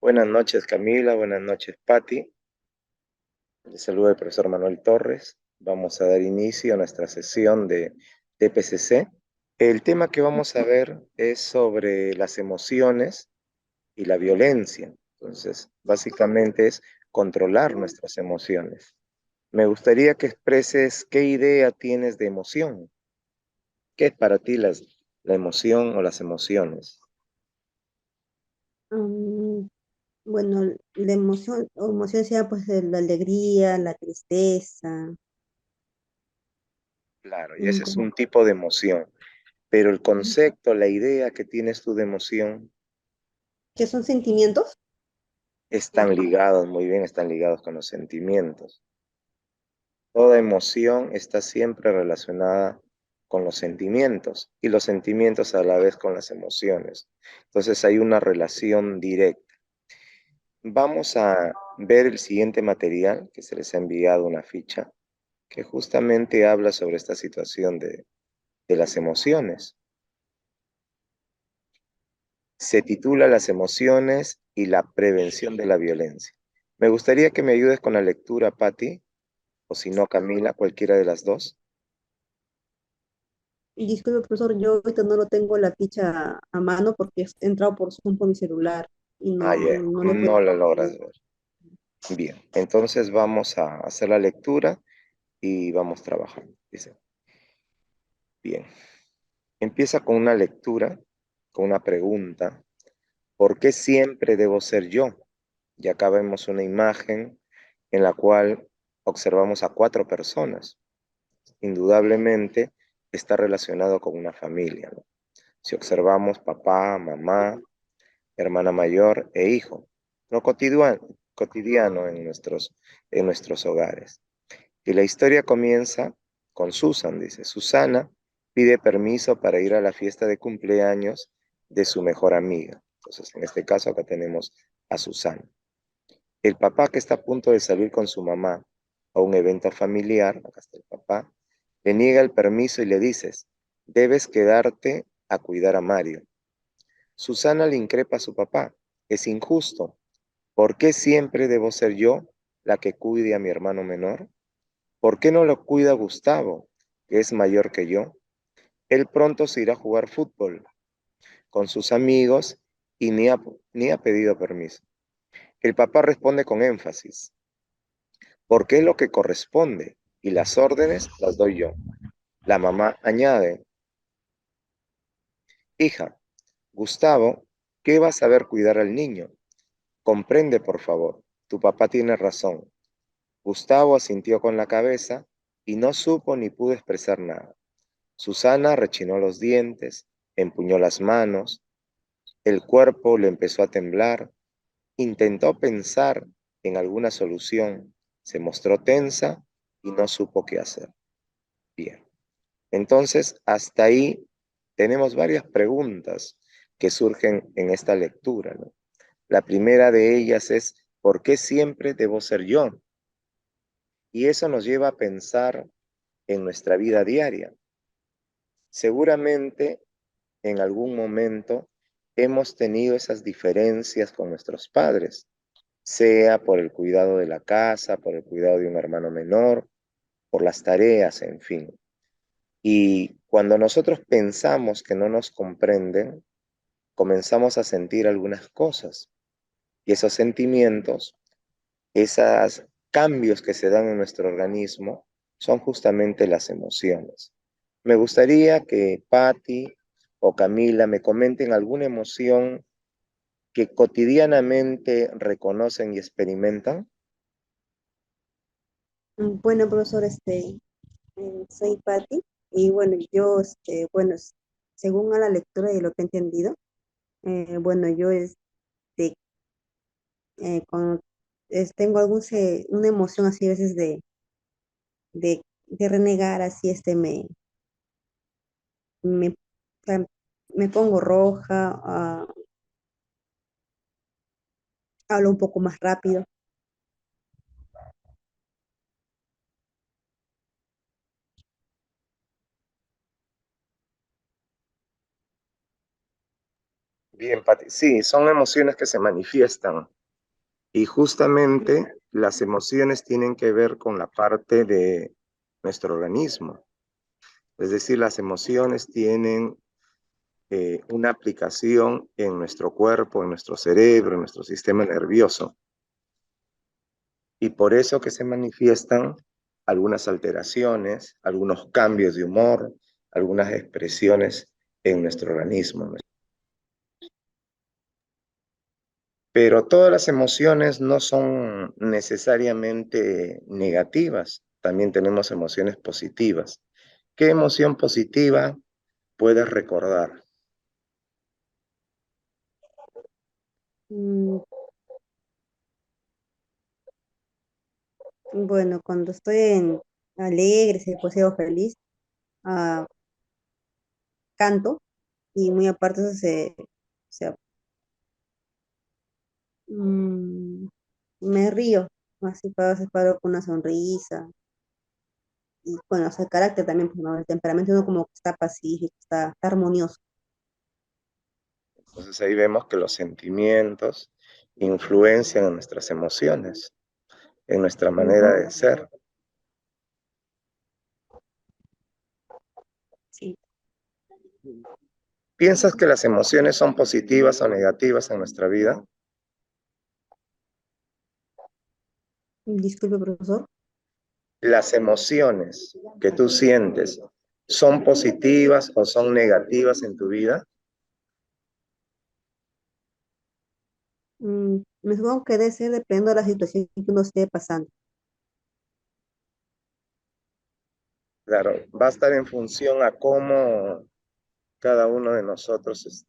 Buenas noches, Camila. Buenas noches, Patti. Les saluda el profesor Manuel Torres. Vamos a dar inicio a nuestra sesión de TPCC. El tema que vamos a ver es sobre las emociones y la violencia. Entonces, básicamente es controlar nuestras emociones. Me gustaría que expreses qué idea tienes de emoción. ¿Qué es para ti la emoción o las emociones? Mm, bueno, la emoción sea pues la alegría, la tristeza, Claro, y ese es como un tipo de emoción. Pero el concepto, la idea que tienes tú de emoción que son sentimientos. están ligados, muy bien, están ligados con los sentimientos. Toda emoción está siempre relacionada con los sentimientos y los sentimientos a la vez con las emociones. Entonces hay una relación directa. Vamos a ver el siguiente material que se les ha enviado una ficha que justamente habla sobre esta situación de las emociones. Se titula Las emociones y la prevención de la violencia. Me gustaría que me ayudes con la lectura, Patti, o si no, Camila, cualquiera de las dos. Y disculpe, profesor, yo ahorita no lo tengo la ficha a mano porque he entrado por Zoom por mi celular y Ah, ya, no lo puedo. no la logras ver. Bien, entonces vamos a hacer la lectura y vamos trabajando. Dice, bien, empieza con una lectura, con una pregunta. ¿Por qué siempre debo ser yo? Y acá vemos una imagen en la cual observamos a cuatro personas. Indudablemente está relacionado con una familia, ¿no? Si observamos papá, mamá, hermana mayor e hijo, lo cotidiano en nuestros hogares. Y la historia comienza con Susan, dice, Susana pide permiso para ir a la fiesta de cumpleaños de su mejor amiga. Entonces, en este caso acá tenemos a Susana. El papá que está a punto de salir con su mamá a un evento familiar, acá está el papá, le niega el permiso y le dices, debes quedarte a cuidar a Mario. Susana le increpa a su papá, es injusto. ¿Por qué siempre debo ser yo la que cuide a mi hermano menor? ¿Por qué no lo cuida Gustavo, que es mayor que yo? Él pronto se irá a jugar fútbol con sus amigos y ni ha pedido permiso. El papá responde con énfasis, porque es lo que corresponde y las órdenes las doy yo. La mamá añade, hija, Gustavo, ¿qué va a saber cuidar al niño? Comprende, por favor, tu papá tiene razón. Gustavo asintió con la cabeza y no supo ni pudo expresar nada. Susana rechinó los dientes, empuñó las manos, el cuerpo le empezó a temblar, intentó pensar en alguna solución, se mostró tensa y no supo qué hacer. Bien, entonces hasta ahí tenemos varias preguntas que surgen en esta lectura, ¿no? La primera de ellas es, ¿por qué siempre debo ser yo? Y eso nos lleva a pensar en nuestra vida diaria. Seguramente en algún momento hemos tenido esas diferencias con nuestros padres, sea por el cuidado de la casa, por el cuidado de un hermano menor, por las tareas, en fin. Y cuando nosotros pensamos que no nos comprenden, comenzamos a sentir algunas cosas. Y esos sentimientos, esos cambios que se dan en nuestro organismo, son justamente las emociones. Me gustaría que Patti o Camila me comenten alguna emoción que cotidianamente reconocen y experimentan. Bueno, profesor, soy Patti y bueno, yo, bueno, según a la lectura y lo que he entendido, bueno, yo, cuando tengo una emoción así a veces de renegar, así, me, o sea, me pongo roja, hablo un poco más rápido. Bien, Pati. Sí, son emociones que se manifiestan y justamente las emociones tienen que ver con la parte de nuestro organismo. Es decir, las emociones tienen una aplicación en nuestro cuerpo, en nuestro cerebro, en nuestro sistema nervioso. Y por eso que se manifiestan algunas alteraciones, algunos cambios de humor, algunas expresiones en nuestro organismo. Pero todas las emociones no son necesariamente negativas. También tenemos emociones positivas. ¿Qué emoción positiva puedes recordar? Mm, bueno, cuando estoy alegre, si poseo feliz, ah, canto y muy aparte eso o sea, mm, me río, así se paro con una sonrisa. Y bueno, o sea, el carácter también, pues, ¿no? El temperamento uno como que está pacífico, está armonioso. Entonces ahí vemos que los sentimientos influencian en nuestras emociones, en nuestra manera Ujú, de ser. sí, ¿Piensas que las emociones son positivas o negativas en nuestra vida? disculpe, profesor. ¿Las emociones que tú sientes son positivas o son negativas en tu vida? Me supongo que debe ser dependiendo de la situación que uno esté pasando. Claro, va a estar en función a cómo cada uno de nosotros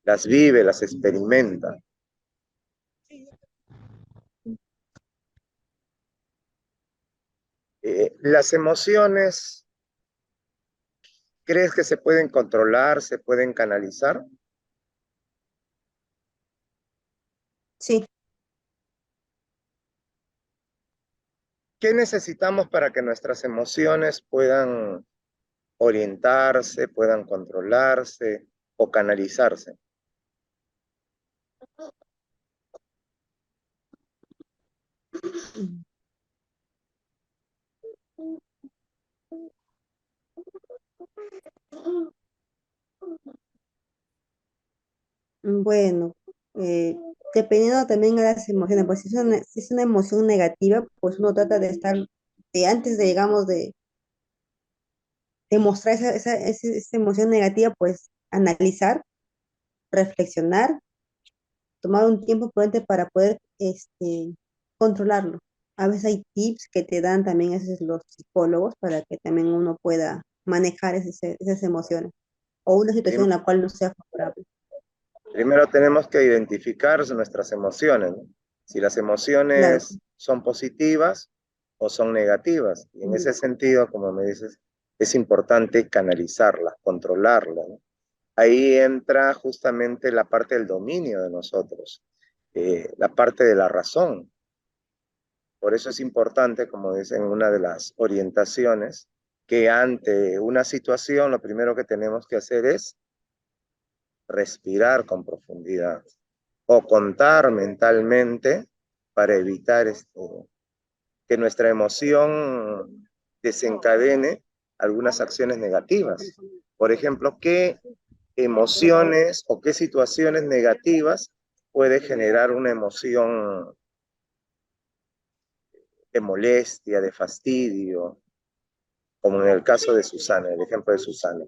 las vive, las experimenta. Las emociones, ¿crees que se pueden controlar, se pueden canalizar? Sí, ¿Qué necesitamos para que nuestras emociones puedan orientarse, puedan controlarse o canalizarse? bueno, eh, dependiendo también de las emociones, pues si es una emoción negativa, pues uno trata de estar, de antes de, digamos, de mostrar esa emoción negativa, pues analizar, reflexionar, tomar un tiempo prudente para poder controlarlo. A veces hay tips que te dan también esos los psicólogos para que también uno pueda manejar esas emociones o una situación en Prim- la cual no sea favorable. Primero tenemos que identificar nuestras emociones, ¿no? Si las Claro. emociones son positivas o son negativas. Y en ese sentido, como me dices, es importante canalizarlas, controlarlas, ¿no? Ahí entra justamente la parte del dominio de nosotros, la parte de la razón. Por eso es importante, como dicen en una de las orientaciones, que ante una situación lo primero que tenemos que hacer es respirar con profundidad o contar mentalmente para evitar que nuestra emoción desencadene algunas acciones negativas. Por ejemplo, ¿qué emociones o qué situaciones negativas puede generar una emoción de molestia, de fastidio, como en el caso de Susana, el ejemplo de Susana?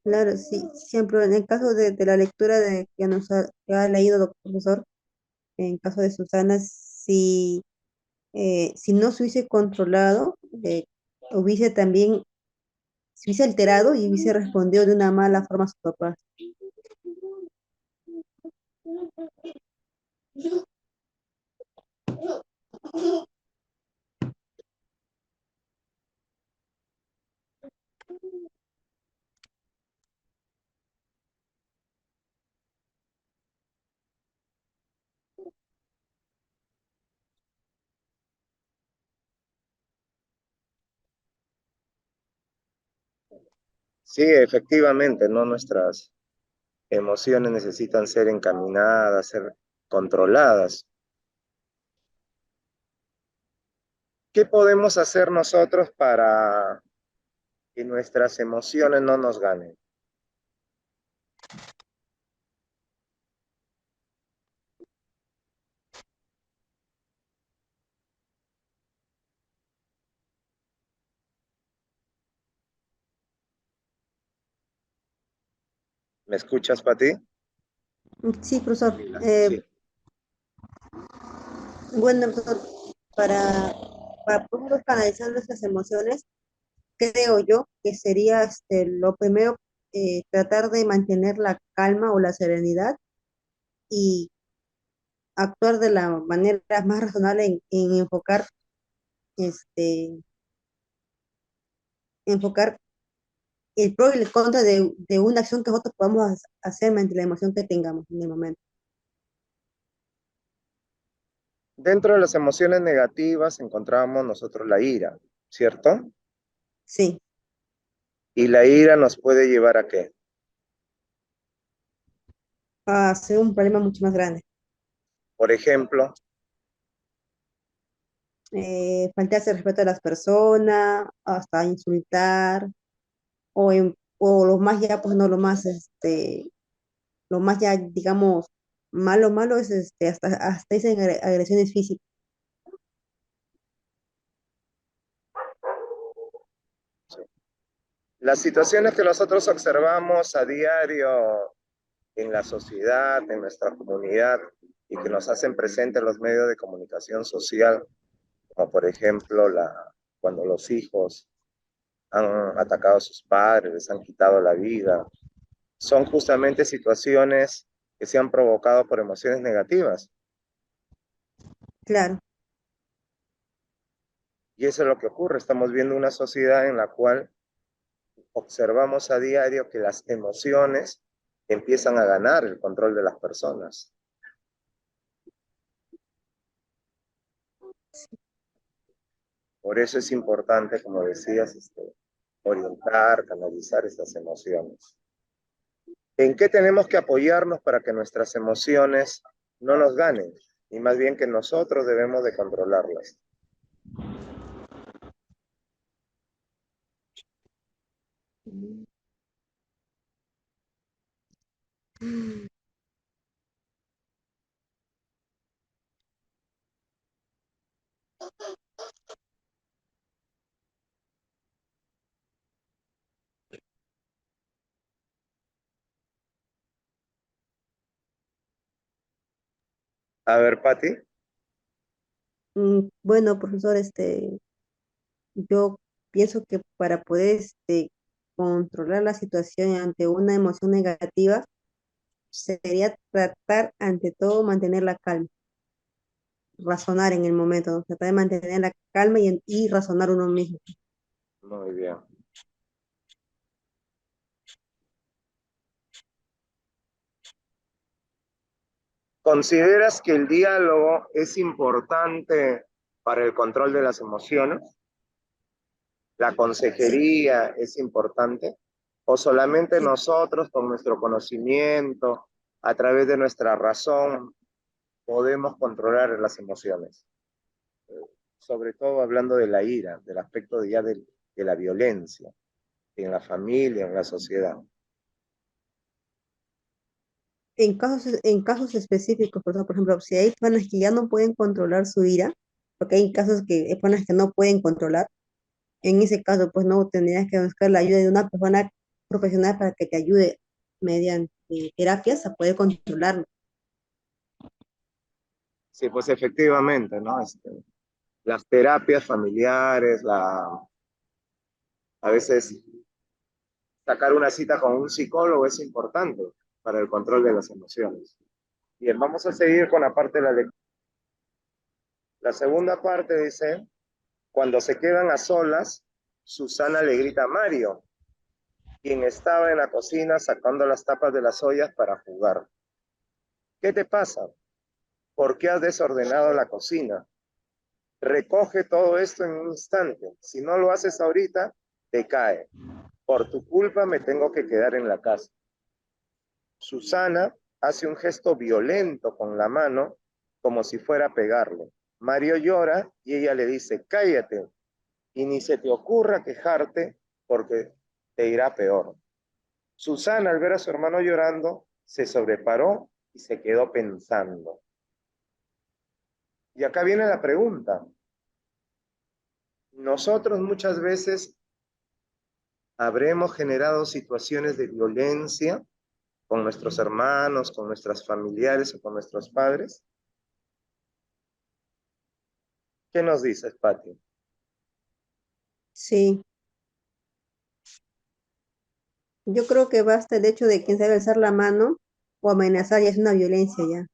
Claro, sí, siempre en el caso de la lectura que ha leído el profesor, en caso de Susana, si no se hubiese controlado, hubiese también, se hubiese alterado y hubiese respondido de una mala forma a su papá. Sí, efectivamente, ¿no? Nuestras emociones necesitan ser encaminadas, ser controladas. ¿Qué podemos hacer nosotros para que nuestras emociones no nos ganen? ¿Me escuchas, Pati? Sí, profesor. Sí. Bueno, profesor, para poder canalizar nuestras emociones, creo yo que sería lo primero, tratar de mantener la calma o la serenidad y actuar de la manera más razonable en este, enfocar el pro y el contra de una acción que nosotros podamos hacer mediante la emoción que tengamos en el momento. Dentro de las emociones negativas encontramos nosotros la ira, ¿cierto? Sí, Y la ira nos puede llevar a qué? a ser un problema mucho más grande. Por ejemplo, Faltarse el respeto a las personas, hasta insultar, o lo más ya, pues no, lo más ya, digamos, malo es hasta esas agresiones físicas. las situaciones que nosotros observamos a diario en la sociedad, en nuestra comunidad, y que nos hacen presente los medios de comunicación social, como por ejemplo cuando los hijos han atacado a sus padres, les han quitado la vida, son justamente situaciones que se han provocado por emociones negativas. Claro, Y eso es lo que ocurre. Estamos viendo una sociedad en la cual observamos a diario que las emociones empiezan a ganar el control de las personas. Por eso es importante, como decías, orientar, canalizar estas emociones. ¿En qué tenemos que apoyarnos para que nuestras emociones no nos ganen? Y más bien que nosotros debemos de controlarlas. A ver, Patti. bueno, profesor, yo pienso que para poder controlar la situación ante una emoción negativa, sería tratar ante todo mantener la calma, razonar en el momento, ¿no? Tratar de mantener la calma y razonar uno mismo. Muy bien. ¿Consideras que el diálogo es importante para el control de las emociones? ¿La Sí, consejería es importante? ¿O solamente sí, nosotros con nuestro conocimiento, a través de nuestra razón, podemos controlar las emociones? Sobre todo hablando de la ira, del aspecto de la violencia en la familia, en la sociedad. en casos específicos, por ejemplo, si hay personas que ya no pueden controlar su ira, porque hay casos que hay personas que no pueden controlar, en ese caso, pues no tendrías que buscar la ayuda de una persona profesional para que te ayude mediante terapias a poder controlarlo. Sí, pues efectivamente, ¿no? Las terapias familiares, a veces sacar una cita con un psicólogo es importante para el control de las emociones. Bien, vamos a seguir con la parte de la lectura. La segunda parte dice, cuando se quedan a solas, Susana le grita a Mario, quien estaba en la cocina sacando las tapas de las ollas para jugar. ¿Qué te pasa? ¿Por qué has desordenado la cocina? Recoge todo esto en un instante. Si no lo haces ahorita, te cae. Por tu culpa me tengo que quedar en la casa. Susana hace un gesto violento con la mano, como si fuera a pegarle. Mario llora y ella le dice, cállate, y ni se te ocurra quejarte porque te irá peor. Susana, al ver a su hermano llorando, se sobreparó y se quedó pensando. Y acá viene la pregunta. Nosotros muchas veces habremos generado situaciones de violencia con nuestros hermanos, con nuestros familiares o con nuestros padres. ¿Qué nos dices, Pati? Sí, yo creo que basta el hecho de quien sabe alzar la mano o amenazar, ya es una violencia ya.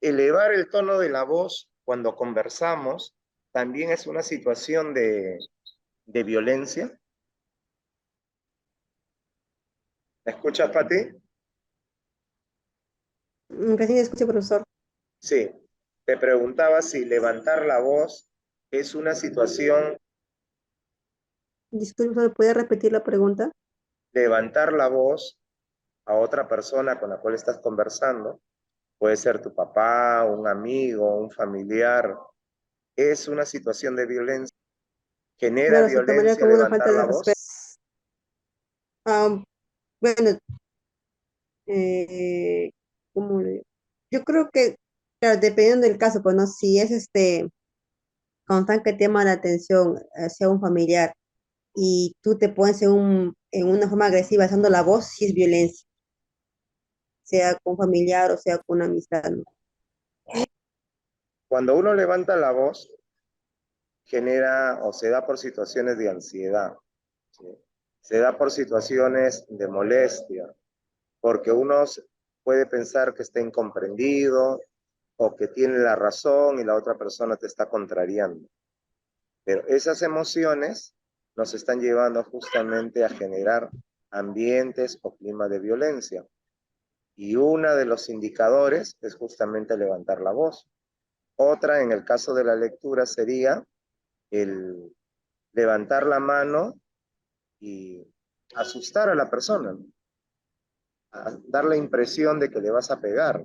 Elevar el tono de la voz cuando conversamos también es una situación de violencia. ¿Me escuchas, Pati? Recién escuché, profesor. Sí. Te preguntaba si levantar la voz es una situación, Disculpe, ¿me ¿puede repetir la pregunta? levantar la voz a otra persona con la cual estás conversando, puede ser tu papá, un amigo, un familiar, es una situación de violencia. ¿Genera Claro, se tomaría violencia como una falta levantar de la respeto. voz? Ah, bueno, eh, ¿cómo le digo? Yo creo que, claro, dependiendo del caso, pues no, si es cuando están que te llama la atención hacia un familiar y tú te pones en una forma agresiva alzando la voz, sí es violencia, sea con familiar o sea con amistad, ¿no? Cuando uno levanta la voz, genera o se da por situaciones de ansiedad, ¿sí? Se da por situaciones de molestia, porque uno puede pensar que está incomprendido o que tiene la razón y la otra persona te está contrariando. Pero esas emociones nos están llevando justamente a generar ambientes o climas de violencia. Y uno de los indicadores es justamente levantar la voz. Otra, en el caso de la lectura, sería el levantar la mano y asustar a la persona, ¿no? A dar la impresión de que le vas a pegar.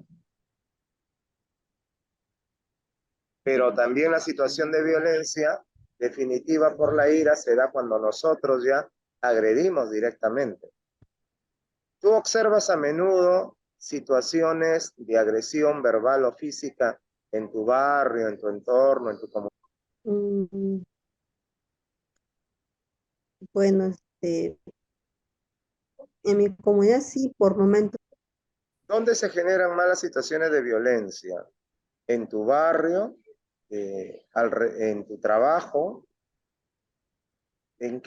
Pero también la situación de violencia definitiva por la ira se da cuando nosotros ya agredimos directamente. Tú observas a menudo situaciones de agresión verbal o física en tu barrio, en tu entorno, en tu comunidad. Mm, bueno, en mi comunidad sí, por momentos. ¿Dónde se generan malas situaciones de violencia? ¿En tu barrio? ¿En tu trabajo? ¿En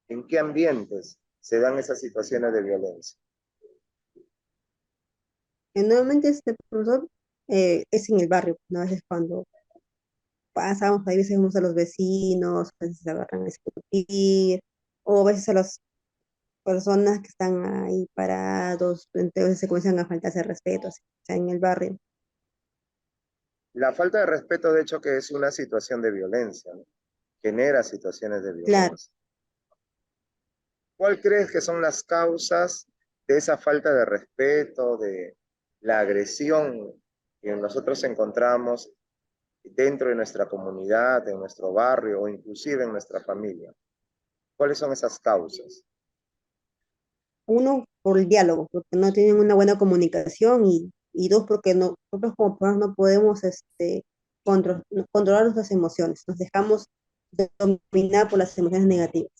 en qué ambientes se dan esas situaciones de violencia? Normalmente este profesor es en el barrio, ¿no? A veces cuando pasamos, a veces vemos a los vecinos, a veces se agarran a discutir, o a veces a las personas que están ahí parados, entonces se comienzan a faltarse respeto, así, o sea, en el barrio. La falta de respeto, de hecho, que es una situación de violencia, ¿no? Genera situaciones de Claro, violencia. ¿Cuál crees que son las causas de esa falta de respeto, de la agresión que nosotros encontramos dentro de nuestra comunidad, en nuestro barrio o inclusive en nuestra familia? ¿Cuáles son esas causas? uno, por el diálogo, porque no tienen una buena comunicación y dos, porque nosotros como personas no podemos controlar nuestras emociones, nos dejamos dominar por las emociones negativas.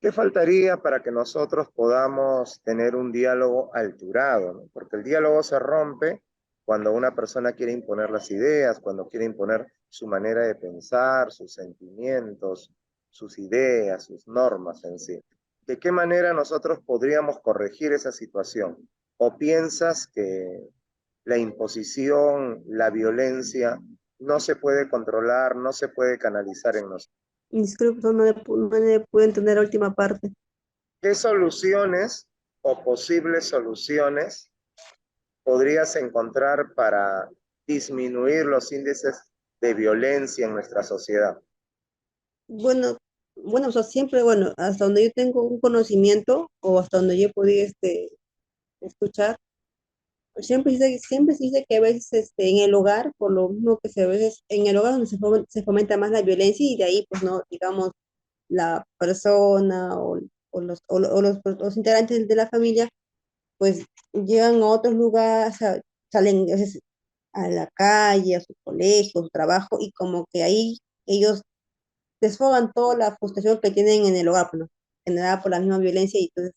¿Qué faltaría para que nosotros podamos tener un diálogo alturado, ¿no? Porque el diálogo se rompe cuando una persona quiere imponer las ideas, cuando quiere imponer su manera de pensar, sus sentimientos, sus ideas, sus normas en sí. ¿De qué manera nosotros podríamos corregir esa situación? ¿O piensas que la imposición, la violencia no se puede controlar, no se puede canalizar en nosotros? Y disculpe, no le puedo entender la última parte. ¿Qué soluciones o posibles soluciones podrías encontrar para disminuir los índices de violencia en nuestra sociedad? Bueno, Bueno, o sea, siempre, bueno, hasta donde yo tengo un conocimiento o hasta donde yo he podido escuchar, siempre se dice que a veces en el hogar, por lo mismo que a veces en el hogar donde se fomenta más la violencia y de ahí, pues no, digamos, la persona o los integrantes de la familia, pues llegan a otros lugares, salen a veces a la calle, a su colegio, a su trabajo, y como que ahí ellos desfogan toda la frustración que tienen en el hogar, pues, ¿no? Generada por la misma violencia, y entonces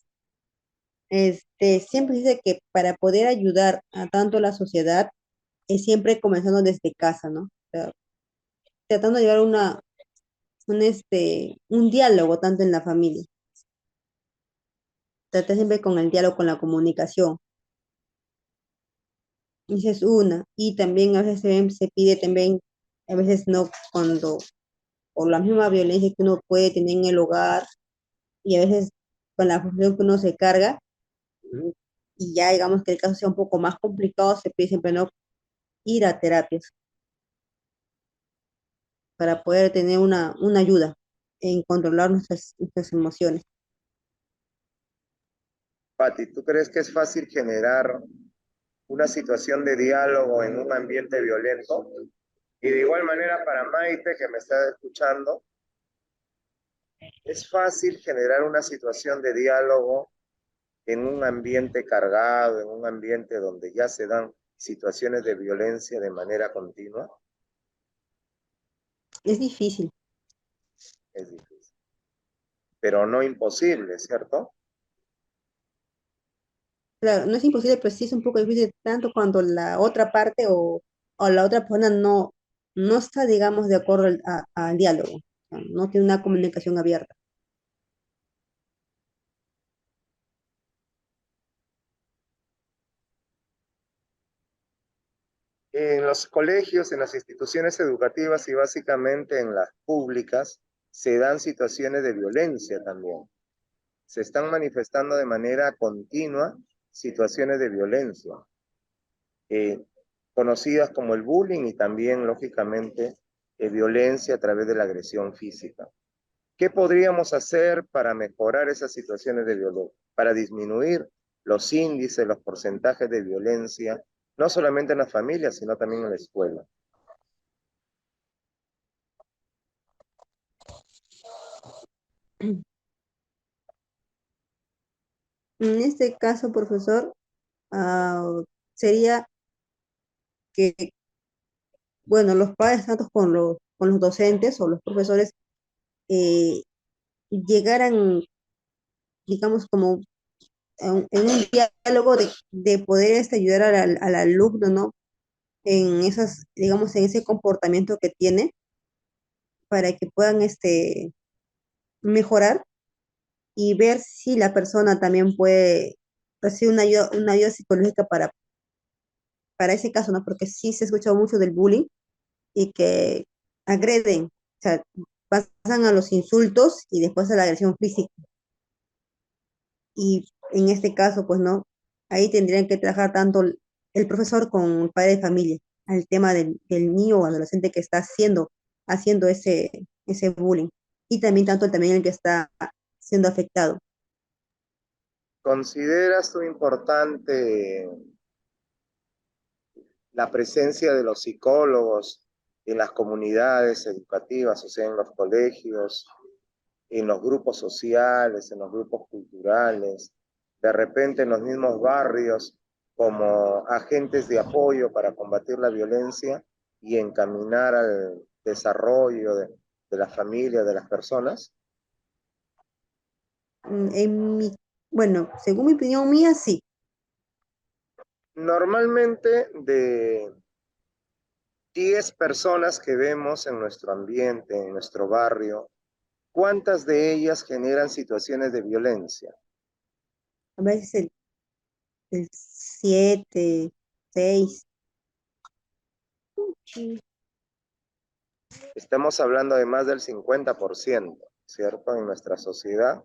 siempre dice que para poder ayudar a tanto la sociedad es siempre comenzando desde casa, ¿no? O sea, tratando de llevar un diálogo tanto en la familia. Tratar siempre con el diálogo, con la comunicación. Esa es una. Y también a veces se pide también, a veces no, cuando, por la misma violencia que uno puede tener en el hogar, y a veces con la función que uno se carga, mm, y ya digamos que el caso sea un poco más complicado, se pide siempre no ir a terapias para poder tener una ayuda en controlar nuestras emociones. Pati, ¿tú crees que es fácil generar una situación de diálogo en un ambiente violento? Y de igual manera para Maite, que me está escuchando, ¿es fácil generar una situación de diálogo en un ambiente cargado, en un ambiente donde ya se dan situaciones de violencia de manera continua? Es difícil, Es difícil, pero no imposible, ¿cierto? claro, no es imposible, pero sí es un poco difícil tanto cuando la otra parte o la otra persona no está, digamos, de acuerdo al diálogo, o sea, no tiene una comunicación abierta. En los colegios, en las instituciones educativas y básicamente en las públicas, se dan situaciones de violencia también. Se están manifestando de manera continua situaciones de violencia, eh, conocidas como el bullying y también, lógicamente, violencia a través de la agresión física. ¿Qué podríamos hacer para mejorar esas situaciones de violencia, para disminuir los índices, los porcentajes de violencia, no solamente en las familias, sino también en la escuela? En este caso, profesor, ah, sería que, bueno, los padres, tanto con los docentes o los profesores, eh, llegaran, digamos, como en un diálogo de poder ayudar al alumno, ¿no? En esas, digamos, en ese comportamiento que tiene, para que puedan mejorar y ver si la persona también puede recibir una ayuda psicológica para ese caso, ¿no? Porque sí se ha escuchado mucho del bullying y que agreden, o sea, pasan a los insultos y después a la agresión física. Y en este caso, pues no, ahí tendrían que trabajar tanto el profesor con el padre de familia, al tema del niño o adolescente que está haciendo ese bullying. Y también tanto también el que está siendo afectado. ¿Consideras tú importante la presencia de los psicólogos en las comunidades educativas, o sea, en los colegios, en los grupos sociales, en los grupos culturales, de repente en los mismos barrios, como agentes de apoyo para combatir la violencia y encaminar al desarrollo de la familia, de las personas? En mi, bueno, según mi opinión mía, sí. Normalmente de 10 personas que vemos en nuestro ambiente, en nuestro barrio, ¿cuántas de ellas generan situaciones de violencia? A veces el 7, 6. Estamos hablando de más del 50%, ¿cierto? En nuestra sociedad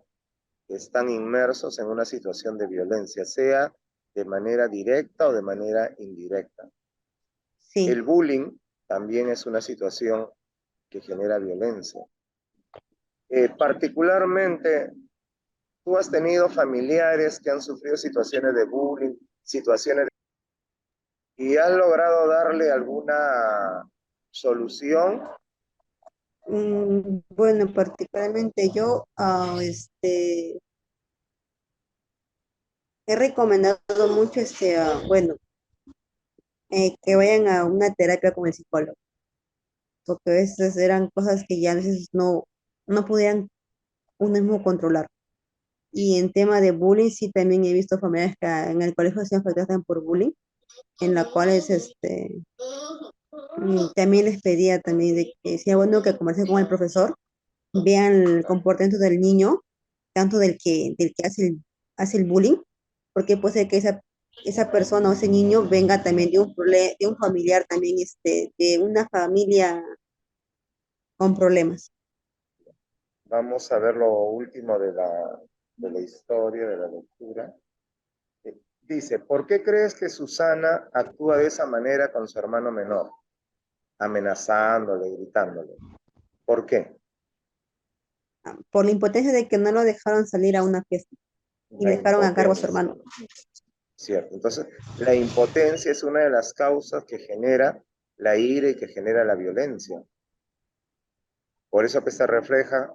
están inmersos en una situación de violencia, sea de manera directa o de manera indirecta. Sí. El bullying también es una situación que genera violencia. Particularmente, tú has tenido familiares que han sufrido situaciones de bullying, situaciones y has logrado darle alguna solución. Bueno, particularmente yo he recomendado mucho bueno, que vayan a una terapia con el psicólogo, porque a veces eran cosas que ya a veces no podían uno mismo controlar. Y en tema de bullying, sí, también he visto familiares que en el colegio se afectaban por bullying, en la cual también les pedía también de que sea bueno que conversen con el profesor, vean el comportamiento del niño, tanto del que hace el bullying, porque puede ser que esa persona o ese niño venga también de un familiar también, de una familia con problemas. Vamos a ver lo último de la historia, de la lectura. Dice, ¿por qué crees que Susana actúa de esa manera con su hermano menor? Amenazándole, gritándole. ¿Por qué? Por la impotencia de que no lo dejaron salir a una fiesta y La dejaron a cargo a su impotencia, hermano. ¿cierto? Entonces, la impotencia es una de las causas que genera la ira y que genera la violencia. Por eso que se refleja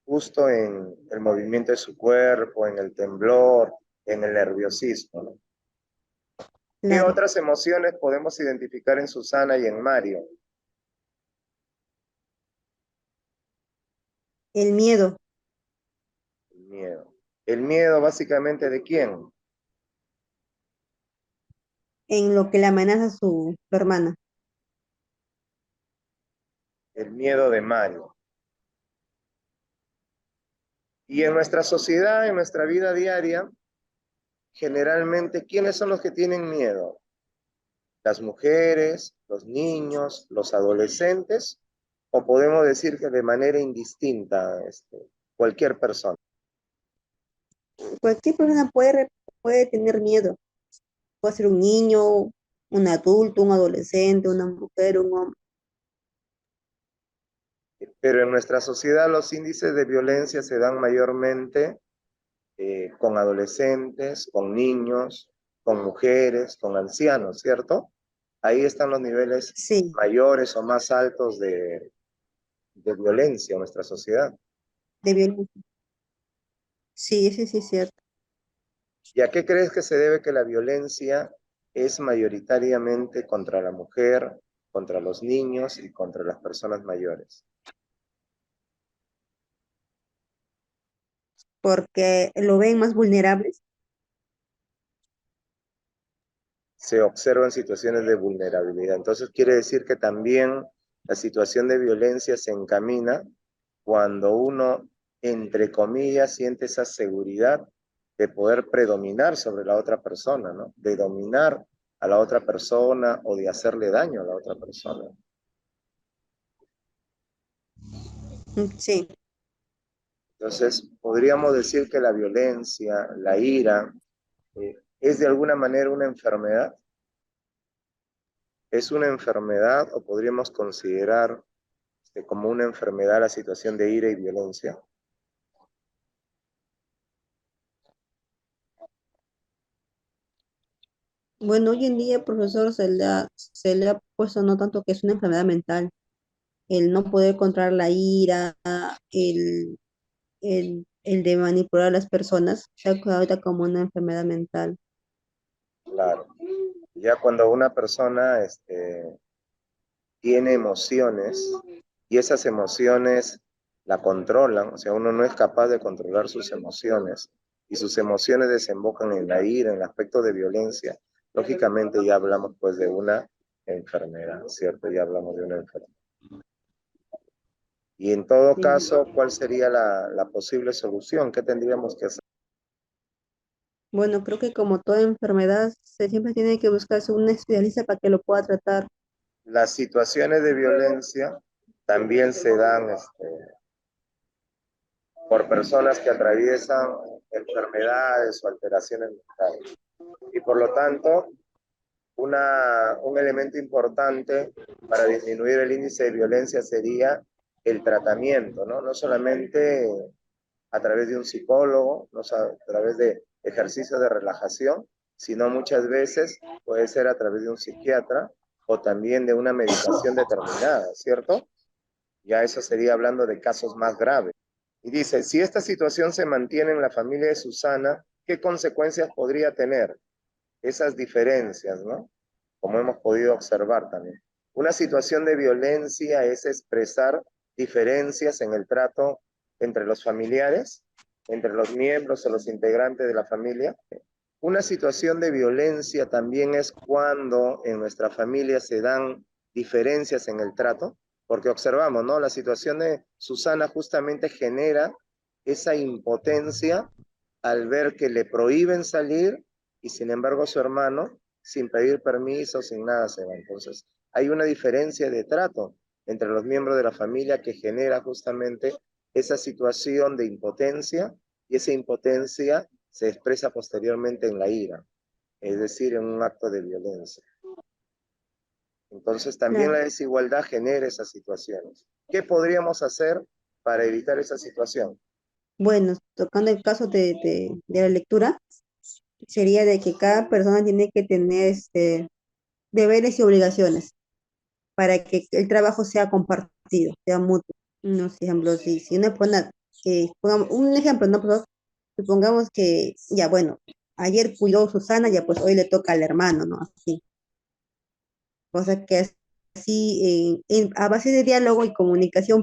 justo en el movimiento de su cuerpo, en el temblor, en el nerviosismo, ¿no? ¿Qué Claro, otras emociones podemos identificar en Susana y en Mario? el miedo El miedo. ¿El miedo básicamente de quién? en lo que le amenaza su hermana. El miedo de Mario. Y en nuestra sociedad, en nuestra vida diaria, generalmente, ¿quiénes son los que tienen miedo? ¿Las mujeres, los niños, los adolescentes? ¿O podemos decir que de manera indistinta, cualquier persona? Cualquier persona puede tener miedo. Puede ser un niño, un adulto, un adolescente, una mujer, un hombre. Pero en nuestra sociedad los índices de violencia se dan mayormente con adolescentes, con niños, con mujeres, con ancianos, ¿cierto? Ahí están los niveles Sí, mayores o más altos de violencia en nuestra sociedad. de violencia. Sí, sí, es cierto. ¿Y a qué crees que se debe que la violencia es mayoritariamente contra la mujer, contra los niños y contra las personas mayores? Porque lo ven más vulnerables. Se observan situaciones de vulnerabilidad. Entonces quiere decir que también la situación de violencia se encamina cuando uno, entre comillas, siente esa seguridad de poder predominar sobre la otra persona, ¿no? De dominar a la otra persona o de hacerle daño a la otra persona. Sí. Entonces, podríamos decir que la violencia, la ira, es de alguna manera una enfermedad. ¿Es una enfermedad o podríamos considerar como una enfermedad la situación de ira y violencia? Bueno, hoy en día, profesor, se le ha puesto no tanto que es una enfermedad mental, el no poder controlar la ira, el, el de manipular a las personas, se ha quedado ahorita como una enfermedad mental. Claro. Ya cuando una persona tiene emociones y esas emociones la controlan, o sea, uno no es capaz de controlar sus emociones y sus emociones desembocan en la ira, en el aspecto de violencia, lógicamente ya hablamos pues de una enfermedad, ¿cierto? Ya hablamos de una enfermedad. Y en todo Sí. caso, ¿cuál sería la posible solución? ¿Qué tendríamos que hacer? Bueno, creo que como toda enfermedad, se siempre tiene que buscarse un especialista para que lo pueda tratar. Las situaciones de violencia también se dan por personas que atraviesan enfermedades o alteraciones mentales. Y por lo tanto, un elemento importante para disminuir el índice de violencia sería el tratamiento, ¿no? No solamente a través de un psicólogo, no a través de ejercicios de relajación, sino muchas veces puede ser a través de un psiquiatra o también de una medicación determinada, ¿cierto? Ya eso sería hablando de casos más graves. Y dice, si esta situación se mantiene en la familia de Susana, ¿qué consecuencias podría tener? Esas diferencias, ¿no? Como hemos podido observar también. Una situación de violencia es expresar diferencias en el trato entre los familiares, entre los miembros o los integrantes de la familia. Una situación de violencia también es cuando en nuestra familia se dan diferencias en el trato, porque observamos, ¿no? La situación de Susana justamente genera esa impotencia al ver que le prohíben salir y sin embargo su hermano, sin pedir permiso, sin nada, se va. Entonces, hay una diferencia de trato entre los miembros de la familia que genera justamente esa situación de impotencia y esa impotencia se expresa posteriormente en la ira, es decir, en un acto de violencia. Entonces, también la Claro. desigualdad genera esas situaciones. ¿Qué podríamos hacer para evitar esa situación? Bueno, tocando el caso de la lectura, sería de que cada persona tiene que tener deberes y obligaciones para que el trabajo sea compartido, sea mutuo. No sé, ejemplo, si una persona, pongamos un ejemplo, ¿no? Pues, supongamos que, ya bueno, ayer cuidó Susana, ya pues hoy le toca al hermano, ¿no? Así. O sea que así, a base de diálogo y comunicación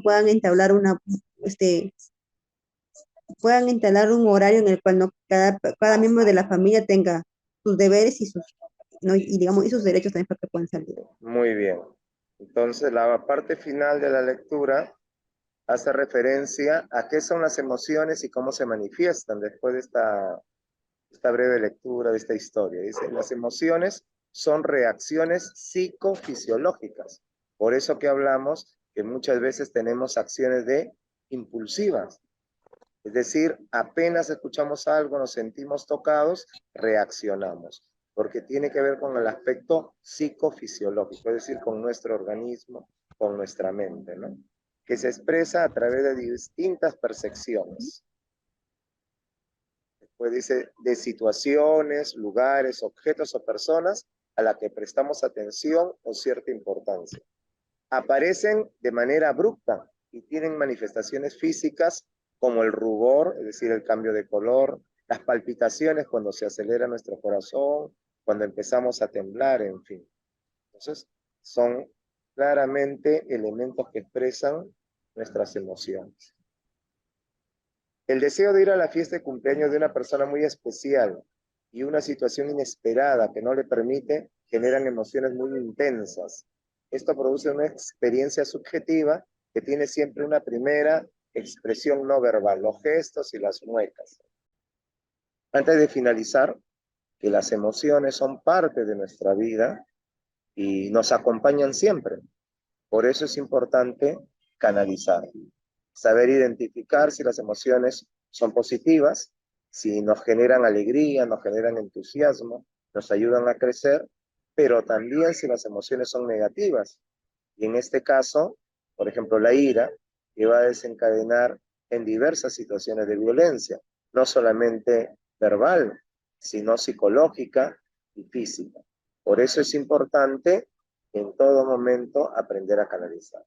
este, puedan entablar un horario en el cual no cada miembro de la familia tenga sus deberes y ¿no? Y digamos, y sus derechos también para que puedan salir. Muy bien. Entonces, la parte final de la lectura hace referencia a qué son las emociones y cómo se manifiestan después de esta breve lectura de esta historia. Dice, las emociones son reacciones psicofisiológicas. Por eso que hablamos que muchas veces tenemos acciones de impulsivas. Es decir, apenas escuchamos algo, nos sentimos tocados, reaccionamos, porque tiene que ver con el aspecto psicofisiológico, es decir, con nuestro organismo, con nuestra mente, ¿no? Que se expresa a través de distintas percepciones. Pues dice, de situaciones, lugares, objetos o personas a las que prestamos atención o cierta importancia. Aparecen de manera abrupta y tienen manifestaciones físicas como el rubor, es decir, el cambio de color, las palpitaciones cuando se acelera nuestro corazón, cuando empezamos a temblar, en fin. Entonces, son claramente elementos que expresan nuestras emociones. El deseo de ir a la fiesta de cumpleaños de una persona muy especial y una situación inesperada que no le permite generan emociones muy intensas. Esto produce una experiencia subjetiva que tiene siempre una primera expresión no verbal, los gestos y las muecas. Antes de finalizar, que las emociones son parte de nuestra vida y nos acompañan siempre. Por eso es importante canalizar, saber identificar si las emociones son positivas, si nos generan alegría, nos generan entusiasmo, nos ayudan a crecer, pero también si las emociones son negativas. Y en este caso, por ejemplo, la ira, que va a desencadenar en diversas situaciones de violencia, no solamente verbal, sino psicológica y física. Por eso es importante en todo momento aprender a canalizar.